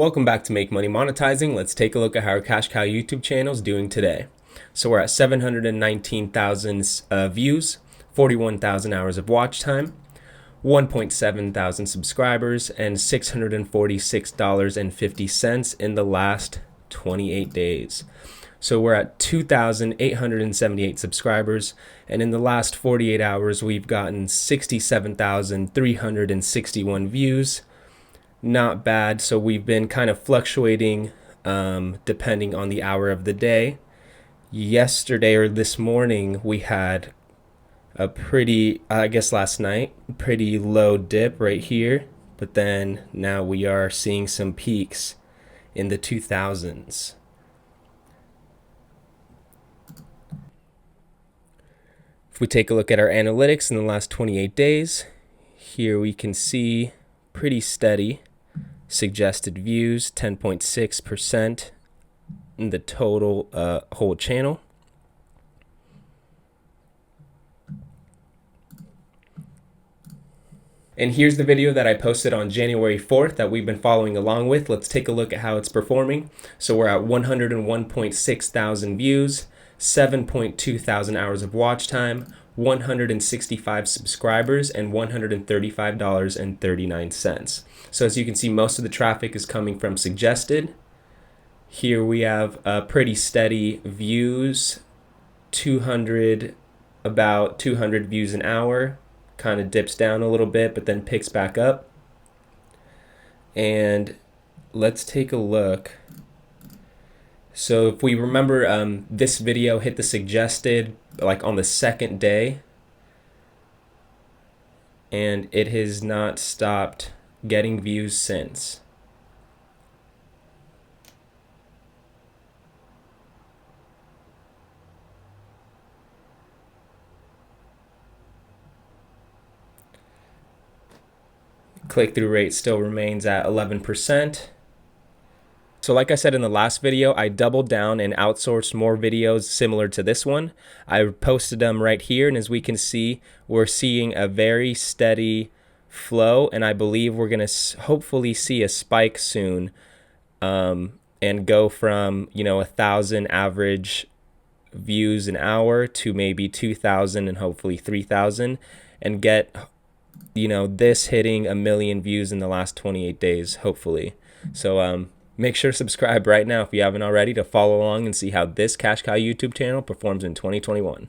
Welcome back to Make Money Monetizing. Let's take a look at how our Cash Cow YouTube channel is doing today. So we're at 719,000 views, 41,000 hours of watch time, 1.7 thousand subscribers, and $646.50 in the last 28 days. So we're at 2,878 subscribers, and in the last 48 hours, we've gotten 67,361 views. Not bad. So we've been kind of fluctuating depending on the hour of the day. Yesterday or this morning, we had a pretty, I guess last night, pretty low dip right here. But then now we are seeing some peaks in the 2000s. If we take a look at our analytics in the last 28 days, here we can see pretty steady. Suggested views 10.6% in the total whole channel. And here's the video that I posted on January 4th that we've been following along with. Let's take a look at how it's performing. So we're at 101.6 thousand views, 7.2 thousand hours of watch time, 165 subscribers, and $135.39. So as you can see, most of the traffic is coming from suggested. Here we have pretty steady views, about 200 views an hour, kind of dips down a little bit, but then picks back up. And let's take a look. So if we remember, this video hit the suggested like on the second day, and it has not stopped getting views since. Click-through rate still remains at 11%. So like I said in the last video, I doubled down and outsourced more videos similar to this one. I posted them right here, and as we can see, we're seeing a very steady flow, and I believe we're going to hopefully see a spike soon and go from 1,000 average views an hour to maybe 2,000 and hopefully 3,000, and get this hitting 1 million views in the last 28 days, hopefully. So make sure to subscribe right now if you haven't already to follow along and see how this Cash Cow YouTube channel performs in 2021.